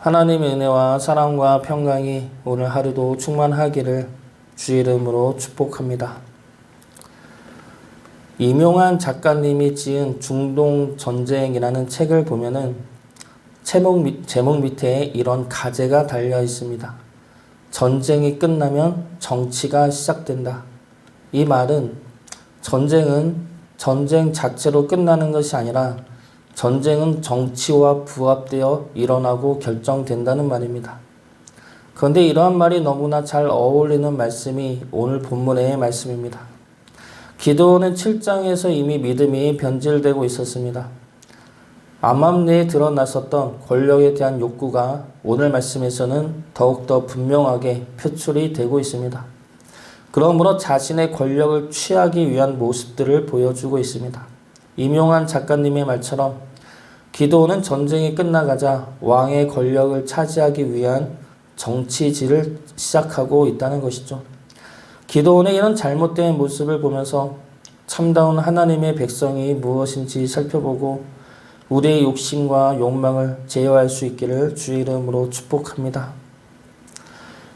하나님의 은혜와 사랑과 평강이 오늘 하루도 충만하기를 주 이름으로 축복합니다. 이명환 작가님이 지은 중동전쟁이라는 책을 보면은 제목 밑에 이런 가제가 달려 있습니다. 전쟁이 끝나면 정치가 시작된다. 이 말은 전쟁은 전쟁 자체로 끝나는 것이 아니라 전쟁은 정치와 부합되어 일어나고 결정된다는 말입니다. 그런데 이러한 말이 너무나 잘 어울리는 말씀이 오늘 본문의 말씀입니다. 기드온은 7장에서 이미 믿음이 변질되고 있었습니다. 암암리에 드러났었던 권력에 대한 욕구가 오늘 말씀에서는 더욱더 분명하게 표출이 되고 있습니다. 그러므로 자신의 권력을 취하기 위한 모습들을 보여주고 있습니다. 임용환 작가님의 말처럼 기드온은 전쟁이 끝나가자 왕의 권력을 차지하기 위한 정치질을 시작하고 있다는 것이죠. 기드온의 이런 잘못된 모습을 보면서 참다운 하나님의 백성이 무엇인지 살펴보고 우리의 욕심과 욕망을 제어할 수 있기를 주 이름으로 축복합니다.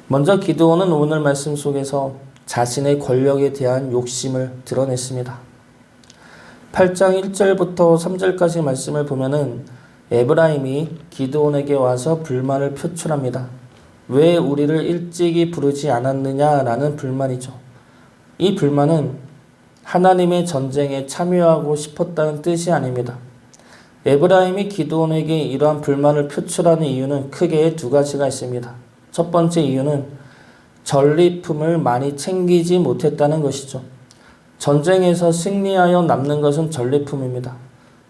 먼저 기드온은 오늘 말씀 속에서 자신의 권력에 대한 욕심을 드러냈습니다. 8장 1절부터 3절까지 말씀을 보면은 에브라임이 기드온에게 와서 불만을 표출합니다. 왜 우리를 일찍이 부르지 않았느냐라는 불만이죠. 이 불만은 하나님의 전쟁에 참여하고 싶었다는 뜻이 아닙니다. 에브라임이 기드온에게 이러한 불만을 표출하는 이유는 크게 두 가지가 있습니다. 첫 번째 이유는 전리품을 많이 챙기지 못했다는 것이죠. 전쟁에서 승리하여 남는 것은 전리품입니다.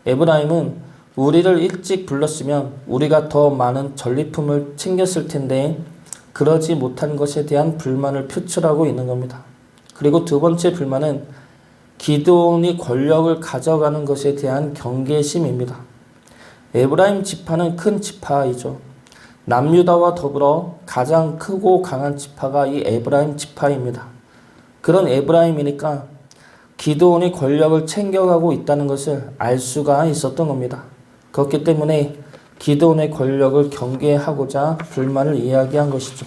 에브라임은 우리를 일찍 불렀으면 우리가 더 많은 전리품을 챙겼을 텐데 그러지 못한 것에 대한 불만을 표출하고 있는 겁니다. 그리고 두 번째 불만은 기드온이 권력을 가져가는 것에 대한 경계심입니다. 에브라임 지파는 큰 지파이죠. 남유다와 더불어 가장 크고 강한 지파가 이 에브라임 지파입니다. 그런 에브라임이니까 기드온이 권력을 챙겨가고 있다는 것을 알 수가 있었던 겁니다. 그렇기 때문에 기드온의 권력을 경계하고자 불만을 이야기한 것이죠.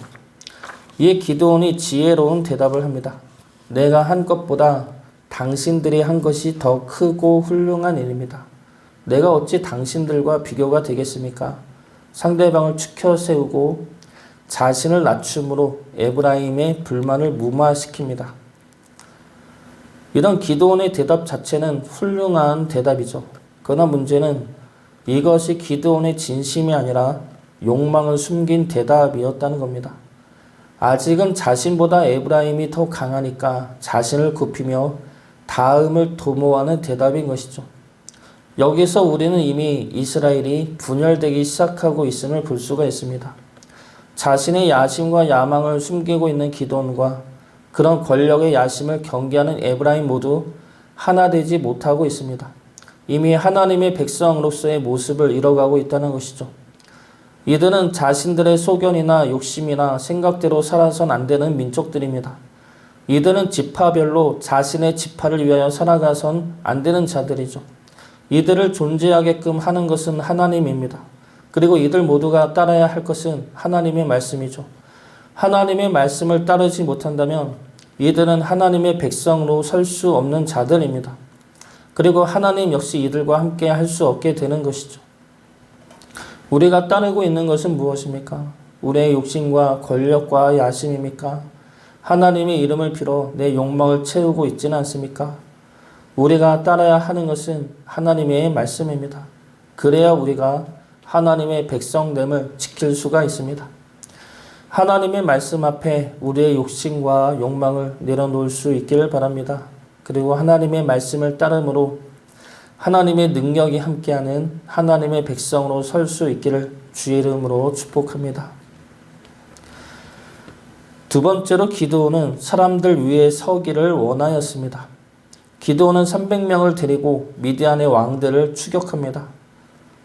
이에 기드온이 지혜로운 대답을 합니다. 내가 한 것보다 당신들이 한 것이 더 크고 훌륭한 일입니다. 내가 어찌 당신들과 비교가 되겠습니까? 상대방을 추켜 세우고 자신을 낮춤으로 에브라임의 불만을 무마시킵니다. 이런 기드온의 대답 자체는 훌륭한 대답이죠. 그러나 문제는 이것이 기드온의 진심이 아니라 욕망을 숨긴 대답이었다는 겁니다. 아직은 자신보다 에브라임이 더 강하니까 자신을 굽히며 다음을 도모하는 대답인 것이죠. 여기서 우리는 이미 이스라엘이 분열되기 시작하고 있음을 볼 수가 있습니다. 자신의 야심과 야망을 숨기고 있는 기드온과 그런 권력의 야심을 경계하는 에브라임 모두 하나 되지 못하고 있습니다. 이미 하나님의 백성으로서의 모습을 잃어가고 있다는 것이죠. 이들은 자신들의 소견이나 욕심이나 생각대로 살아선 안 되는 민족들입니다. 이들은 지파별로 자신의 지파를 위하여 살아가선 안 되는 자들이죠. 이들을 존재하게끔 하는 것은 하나님입니다. 그리고 이들 모두가 따라야 할 것은 하나님의 말씀이죠. 하나님의 말씀을 따르지 못한다면 이들은 하나님의 백성으로 설 수 없는 자들입니다. 그리고 하나님 역시 이들과 함께 할 수 없게 되는 것이죠. 우리가 따르고 있는 것은 무엇입니까? 우리의 욕심과 권력과 야심입니까? 하나님의 이름을 빌어 내 욕망을 채우고 있지는 않습니까? 우리가 따라야 하는 것은 하나님의 말씀입니다. 그래야 우리가 하나님의 백성됨을 지킬 수가 있습니다. 하나님의 말씀 앞에 우리의 욕심과 욕망을 내려놓을 수 있기를 바랍니다. 그리고 하나님의 말씀을 따름으로 하나님의 능력이 함께하는 하나님의 백성으로 설 수 있기를 주의 이름으로 축복합니다. 두 번째로 기드온은 사람들 위에 서기를 원하였습니다. 기드온은 300명을 데리고 미디안의 왕들을 추격합니다.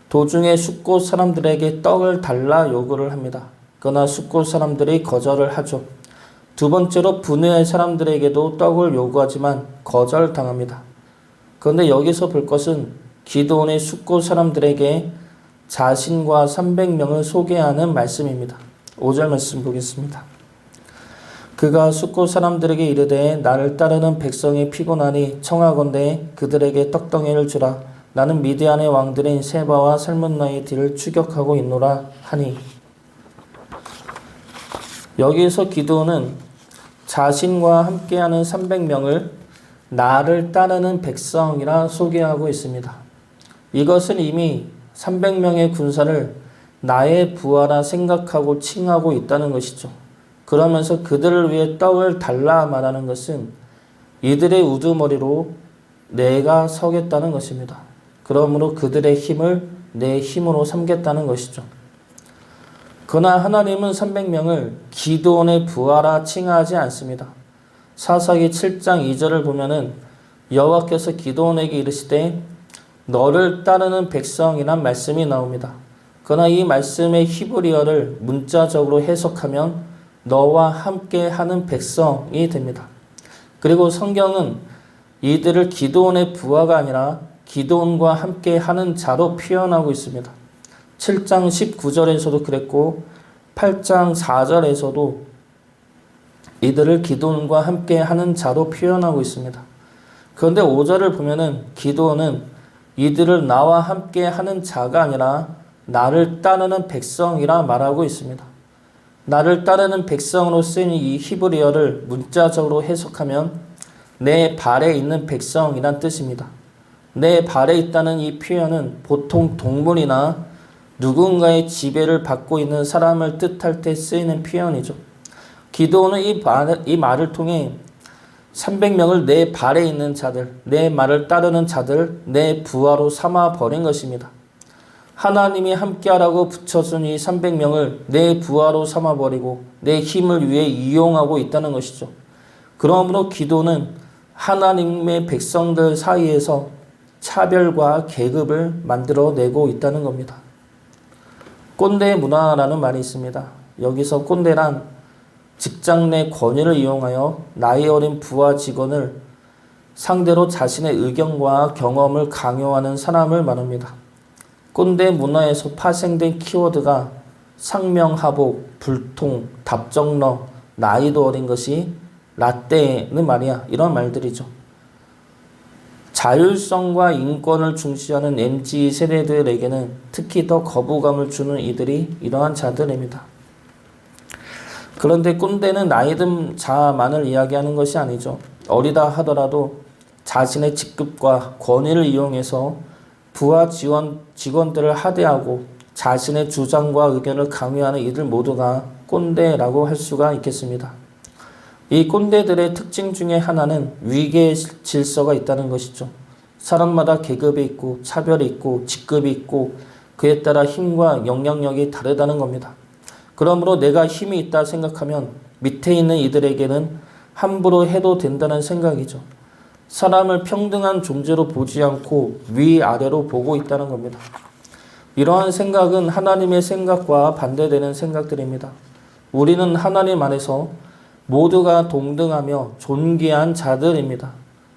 도중에 숫곳 사람들에게 떡을 달라 요구를 합니다. 그러나 숫곳 사람들이 거절을 하죠. 두 번째로 분해의 사람들에게도 떡을 요구하지만 거절당합니다. 그런데 여기서 볼 것은 기드온의 숫곳 사람들에게 자신과 300명을 소개하는 말씀입니다. 5절 말씀 보겠습니다. 그가 숫곳 사람들에게 이르되 나를 따르는 백성이 피곤하니 청하건대 그들에게 떡덩이를 주라. 나는 미디안의 왕들인 세바와 살문나의 뒤를 추격하고 있노라 하니. 여기서 기드온은 자신과 함께하는 300명을 나를 따르는 백성이라 소개하고 있습니다. 이것은 이미 300명의 군사를 나의 부하라 생각하고 칭하고 있다는 것이죠. 그러면서 그들을 위해 떡을 달라 말하는 것은 이들의 우두머리로 내가 서겠다는 것입니다. 그러므로 그들의 힘을 내 힘으로 삼겠다는 것이죠. 그러나 하나님은 300명을 기드온의 부하라 칭하지 않습니다. 사사기 7장 2절을 보면은 여호와께서 기드온에게 이르시되 너를 따르는 백성이란 말씀이 나옵니다. 그러나 이 말씀의 히브리어를 문자적으로 해석하면 너와 함께 하는 백성이 됩니다. 그리고 성경은 이들을 기드온의 부하가 아니라 기드온과 함께 하는 자로 표현하고 있습니다. 7장 19절에서도 그랬고 8장 4절에서도 이들을 기드온과 함께 하는 자로 표현하고 있습니다. 그런데 5절을 보면은 기드온은 이들을 나와 함께 하는 자가 아니라 나를 따르는 백성이라 말하고 있습니다. 나를 따르는 백성으로 쓰인 이 히브리어를 문자적으로 해석하면 내 발에 있는 백성이란 뜻입니다. 내 발에 있다는 이 표현은 보통 동물이나 누군가의 지배를 받고 있는 사람을 뜻할 때 쓰이는 표현이죠. 기드온은 이 말을 통해 300명을 내 발에 있는 자들, 내 말을 따르는 자들, 내 부하로 삼아 버린 것입니다. 하나님이 함께하라고 붙여준 이 300명을 내 부하로 삼아버리고 내 힘을 위해 이용하고 있다는 것이죠. 그러므로 기도는 하나님의 백성들 사이에서 차별과 계급을 만들어내고 있다는 겁니다. 꼰대 문화라는 말이 있습니다. 여기서 꼰대란 직장 내 권위를 이용하여 나이 어린 부하 직원을 상대로 자신의 의견과 경험을 강요하는 사람을 말합니다. 꼰대 문화에서 파생된 키워드가 상명하복, 불통, 답정너, 나이도 어린 것이 라떼는 말이야. 이런 말들이죠. 자율성과 인권을 중시하는 MZ 세대들에게는 특히 더 거부감을 주는 이들이 이러한 자들입니다. 그런데 꼰대는 나이 든 자만을 이야기하는 것이 아니죠. 어리다 하더라도 자신의 직급과 권위를 이용해서 부하 직원들을 하대하고 자신의 주장과 의견을 강요하는 이들 모두가 꼰대라고 할 수가 있겠습니다. 이 꼰대들의 특징 중에 하나는 위계의 질서가 있다는 것이죠. 사람마다 계급이 있고 차별이 있고 직급이 있고 그에 따라 힘과 영향력이 다르다는 겁니다. 그러므로 내가 힘이 있다 생각하면 밑에 있는 이들에게는 함부로 해도 된다는 생각이죠. 사람을 평등한 존재로 보지 않고 위아래로 보고 있다는 겁니다. 이러한 생각은 하나님의 생각과 반대되는 생각들입니다. 우리는 하나님 안에서 모두가 동등하며 존귀한 자들입니다.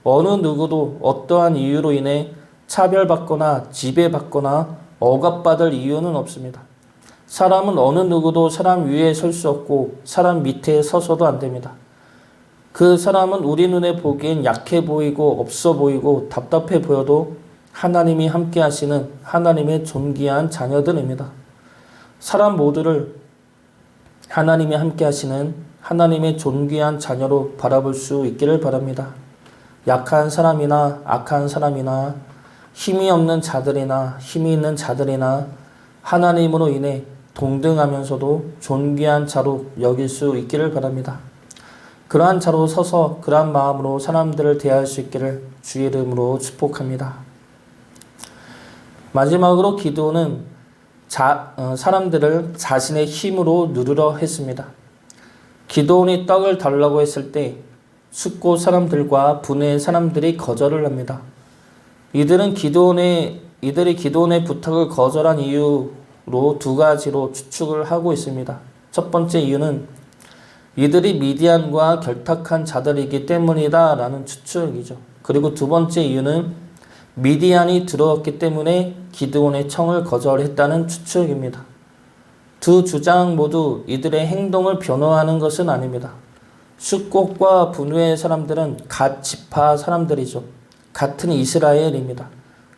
어느 누구도 어떠한 이유로 인해 차별받거나 지배받거나 억압받을 이유는 없습니다. 사람은 어느 누구도 사람 위에 설 수 없고 사람 밑에 서서도 안 됩니다. 그 사람은 우리 눈에 보기엔 약해 보이고 없어 보이고 답답해 보여도 하나님이 함께 하시는 하나님의 존귀한 자녀들입니다. 사람 모두를 하나님이 함께 하시는 하나님의 존귀한 자녀로 바라볼 수 있기를 바랍니다. 약한 사람이나 악한 사람이나 힘이 없는 자들이나 힘이 있는 자들이나 하나님으로 인해 동등하면서도 존귀한 자로 여길 수 있기를 바랍니다. 그러한 자로 서서 그러한 마음으로 사람들을 대할 수 있기를 주의 이름으로 축복합니다. 마지막으로 기드온은 사람들을 자신의 힘으로 누르려 했습니다. 기드온이 떡을 달라고 했을 때 숫곳 사람들과 분의 사람들이 거절을 합니다. 이들이 기드온의 부탁을 거절한 이유로 두 가지로 추측을 하고 있습니다. 첫 번째 이유는 이들이 미디안과 결탁한 자들이기 때문이다 라는 추측이죠. 그리고 두 번째 이유는 미디안이 들어왔기 때문에 기드온의 청을 거절했다는 추측입니다. 두 주장 모두 이들의 행동을 변호하는 것은 아닙니다. 숫곡과 분우의 사람들은 갓 지파 사람들이죠. 같은 이스라엘입니다.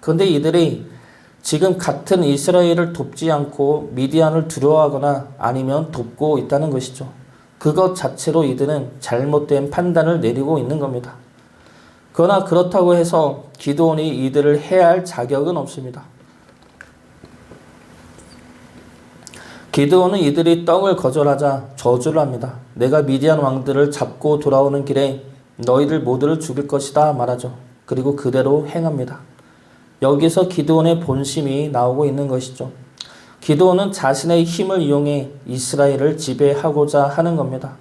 그런데 이들이 지금 같은 이스라엘을 돕지 않고 미디안을 두려워하거나 아니면 돕고 있다는 것이죠. 그것 자체로 이들은 잘못된 판단을 내리고 있는 겁니다. 그러나 그렇다고 해서 기드온이 이들을 해할 자격은 없습니다. 기드온은 이들이 떡을 거절하자 저주를 합니다. 내가 미디안 왕들을 잡고 돌아오는 길에 너희들 모두를 죽일 것이다 말하죠. 그리고 그대로 행합니다. 여기서 기드온의 본심이 나오고 있는 것이죠. 기드온은 자신의 힘을 이용해 이스라엘을 지배하고자 하는 겁니다.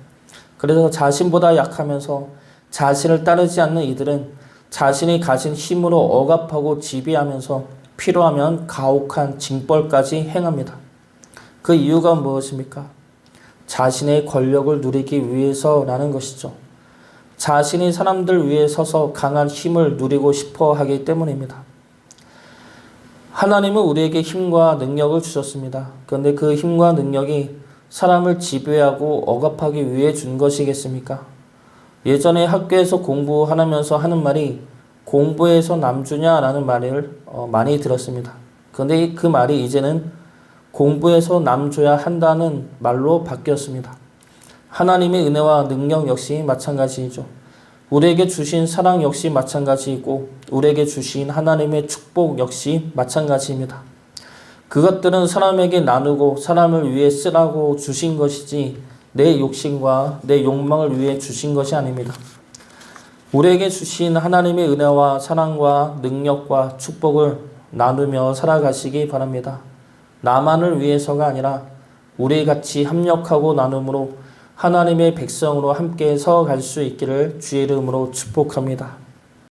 그래서 자신보다 약하면서 자신을 따르지 않는 이들은 자신이 가진 힘으로 억압하고 지배하면서 필요하면 가혹한 징벌까지 행합니다. 그 이유가 무엇입니까? 자신의 권력을 누리기 위해서라는 것이죠. 자신이 사람들 위에 서서 강한 힘을 누리고 싶어 하기 때문입니다. 하나님은 우리에게 힘과 능력을 주셨습니다. 그런데 그 힘과 능력이 사람을 지배하고 억압하기 위해 준 것이겠습니까? 예전에 학교에서 공부하면서 하는 말이 공부해서 남주냐라는 말을 많이 들었습니다. 그런데 그 말이 이제는 공부해서 남줘야 한다는 말로 바뀌었습니다. 하나님의 은혜와 능력 역시 마찬가지이죠. 우리에게 주신 사랑 역시 마찬가지이고 우리에게 주신 하나님의 축복 역시 마찬가지입니다. 그것들은 사람에게 나누고 사람을 위해 쓰라고 주신 것이지 내 욕심과 내 욕망을 위해 주신 것이 아닙니다. 우리에게 주신 하나님의 은혜와 사랑과 능력과 축복을 나누며 살아가시기 바랍니다. 나만을 위해서가 아니라 우리 같이 협력하고 나눔으로 하나님의 백성으로 함께 서갈 수 있기를 주의 이름으로 축복합니다.